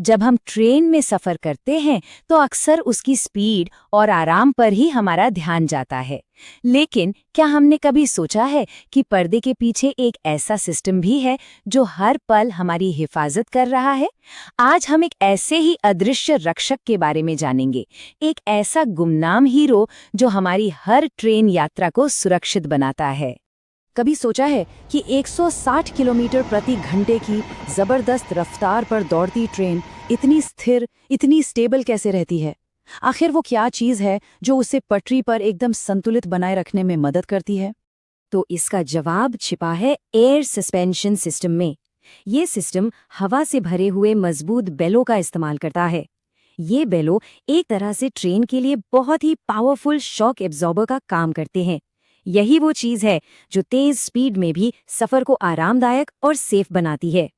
जब हम ट्रेन में सफर करते हैं तो अक्सर उसकी स्पीड और आराम पर ही हमारा ध्यान जाता है। लेकिन क्या हमने कभी सोचा है कि पर्दे के पीछे एक ऐसा सिस्टम भी है जो हर पल हमारी हिफाजत कर रहा है? आज हम एक ऐसे ही अदृश्य रक्षक के बारे में जानेंगे, एक ऐसा गुमनाम हीरो जो हमारी हर ट्रेन यात्रा को सुरक्षित बनाता है। कभी सोचा है कि 160 किलोमीटर प्रति घंटे की जबरदस्त रफ्तार पर दौड़ती ट्रेन इतनी स्थिर, इतनी स्टेबल कैसे रहती है? आखिर वो क्या चीज़ है जो उसे पटरी पर एकदम संतुलित बनाए रखने में मदद करती है? तो इसका जवाब छिपा है एयर सस्पेंशन सिस्टम में। ये सिस्टम हवा से भरे हुए मजबूत बेलों का इस्तेमाल करता है। ये बेलो एक तरह से ट्रेन के लिए बहुत ही पावरफुल शॉक एब्जॉर्बर का काम करते हैं। यही वो चीज़ है जो तेज स्पीड में भी सफ़र को आरामदायक और सेफ बनाती है।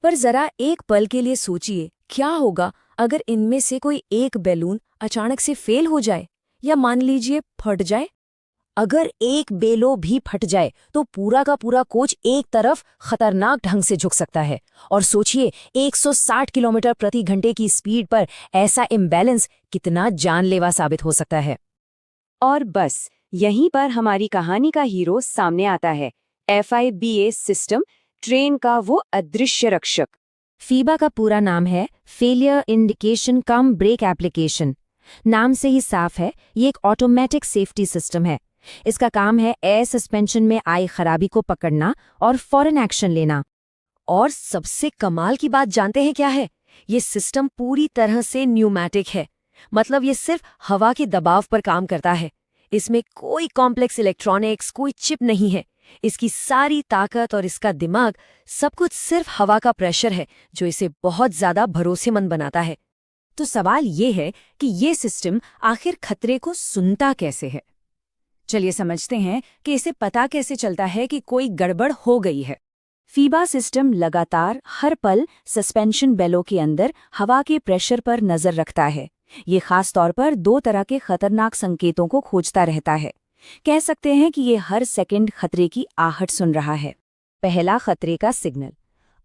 पर जरा एक पल के लिए सोचिए, क्या होगा अगर इनमें से कोई एक बैलून अचानक से फेल हो जाए या मान लीजिए फट जाए? अगर एक बेलो भी फट जाए तो पूरा का पूरा कोच एक तरफ खतरनाक ढंग से झुक सकता है। और सोचिए 160 किलोमीटर प्रति घंटे की स्पीड पर ऐसा इम्बैलेंस कितना जानलेवा साबित हो सकता है। और बस यहीं पर हमारी कहानी का हीरो सामने आता है, FIBA सिस्टम, ट्रेन का वो अदृश्य रक्षक। फीबा का पूरा नाम है फेलियर इंडिकेशन कम ब्रेक एप्लीकेशन। नाम से ही साफ है, ये एक ऑटोमेटिक सेफ्टी सिस्टम है। इसका काम है एयर सस्पेंशन में आई खराबी को पकड़ना और फौरन एक्शन लेना। और सबसे कमाल की बात जानते हैं क्या है? ये सिस्टम पूरी तरह से न्यूमैटिक है। मतलब ये सिर्फ हवा के दबाव पर काम करता है। इसमें कोई कॉम्प्लेक्स इलेक्ट्रॉनिक्स, कोई चिप नहीं है। इसकी सारी ताकत और इसका दिमाग, सब कुछ सिर्फ हवा का प्रेशर है जो इसे बहुत ज्यादा भरोसेमंद बनाता है। तो सवाल ये है कि ये सिस्टम आखिर खतरे को सुनता कैसे है? चलिए समझते हैं कि इसे पता कैसे चलता है कि कोई गड़बड़ हो गई है। फीबा सिस्टम लगातार हर पल सस्पेंशन बेलों के अंदर हवा के प्रेशर पर नजर रखता है। ये खास तौर पर 2 तरह के खतरनाक संकेतों को खोजता रहता है। कह सकते हैं कि ये हर सेकंड खतरे की आहट सुन रहा है। पहला, खतरे का सिग्नल।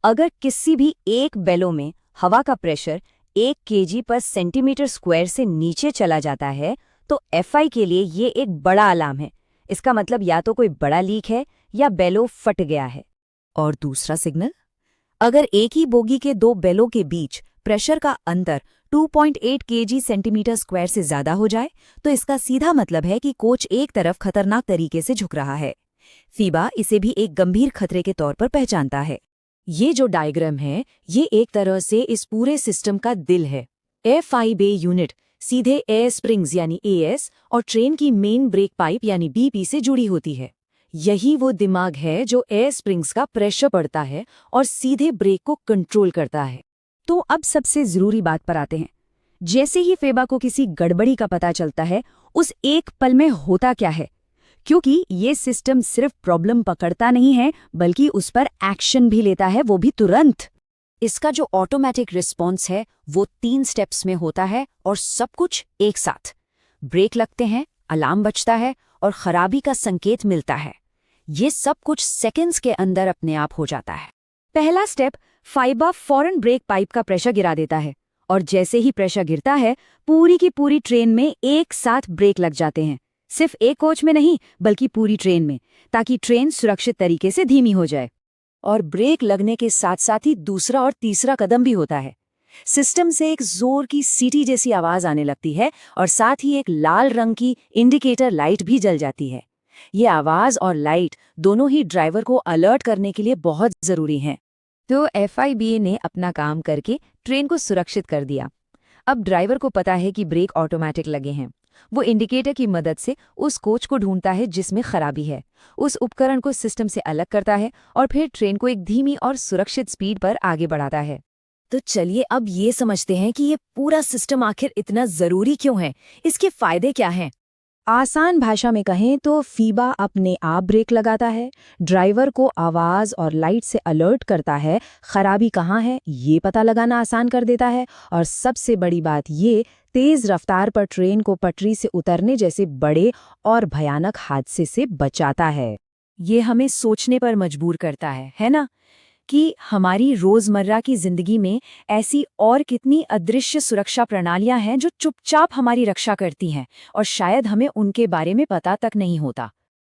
अगर किसी भी एक बेलो में हवा का प्रेशर 1 kg पर सेंटीमीटर स्क्वायर से नीचे चला जाता है तो FI के लिए ये एक बड़ा अलार्म है। इसका मतलब या तो कोई बड़ा लीक है या बेलो फट गया है। और दूसरा सिग्नल, अगर एक ही बोगी के 2 बेलों के बीच प्रेशर का अंतर 2.8 kg सेंटीमीटर स्क्वायर से ज्यादा हो जाए तो इसका सीधा मतलब है कि कोच एक तरफ खतरनाक तरीके से झुक रहा है। फीबा इसे भी एक गंभीर खतरे के तौर पर पहचानता है। ये जो डायग्राम है, ये एक तरह से इस पूरे सिस्टम का दिल है। FIBA यूनिट सीधे एयर स्प्रिंग्स यानी AS और ट्रेन की मेन ब्रेक पाइप यानी BP से जुड़ी होती है। यही वो दिमाग है जो एयर स्प्रिंग्स का प्रेशर पड़ता है और सीधे ब्रेक को कंट्रोल करता है। तो अब सबसे जरूरी बात पर आते हैं। जैसे ही फीबा को किसी गड़बड़ी का पता चलता है, उस एक पल में होता क्या है? क्योंकि ये सिस्टम सिर्फ प्रॉब्लम पकड़ता नहीं है बल्कि उस पर एक्शन भी लेता है, वो भी तुरंत। इसका जो ऑटोमेटिक रिस्पॉन्स है वो 3 स्टेप्स में होता है और सब कुछ एक साथ। ब्रेक लगते हैं, अलार्म बजता है और खराबी का संकेत मिलता है। ये सब कुछ सेकंड्स के अंदर अपने आप हो जाता है। पहला स्टेप, फीबा फौरन ब्रेक पाइप का प्रेशर गिरा देता है और जैसे ही प्रेशर गिरता है पूरी की पूरी ट्रेन में एक साथ ब्रेक लग जाते हैं। सिर्फ एक कोच में नहीं बल्कि पूरी ट्रेन में, ताकि ट्रेन सुरक्षित तरीके से धीमी हो जाए। और ब्रेक लगने के साथ साथ ही दूसरा और तीसरा कदम भी होता है। सिस्टम से एक जोर की सीटी जैसी आवाज आने लगती है और साथ ही एक लाल रंग की इंडिकेटर लाइट भी जल जाती है। ये आवाज और लाइट दोनों ही ड्राइवर को अलर्ट करने के लिए बहुत जरूरी हैं। तो FIBA ने अपना काम करके ट्रेन को सुरक्षित कर दिया। अब ड्राइवर को पता है कि ब्रेक ऑटोमेटिक लगे हैं। वो इंडिकेटर की मदद से उस कोच को ढूंढता है जिसमें खराबी है, उस उपकरण को सिस्टम से अलग करता है और फिर ट्रेन को एक धीमी और सुरक्षित स्पीड पर आगे बढ़ाता है। तो चलिए अब ये समझते हैं कि ये पूरा सिस्टम आखिर इतना जरूरी क्यों है, इसके फायदे क्या हैं। आसान भाषा में कहें तो फीबा अपने आप ब्रेक लगाता है, ड्राइवर को आवाज और लाइट से अलर्ट करता है, खराबी कहाँ है ये पता लगाना आसान कर देता है और सबसे बड़ी बात ये तेज रफ्तार पर ट्रेन को पटरी से उतरने जैसे बड़े और भयानक हादसे से बचाता है। ये हमें सोचने पर मजबूर करता है ना? कि हमारी रोजमर्रा की जिंदगी में ऐसी और कितनी अदृश्य सुरक्षा प्रणालियां हैं जो चुपचाप हमारी रक्षा करती हैं और शायद हमें उनके बारे में पता तक नहीं होता।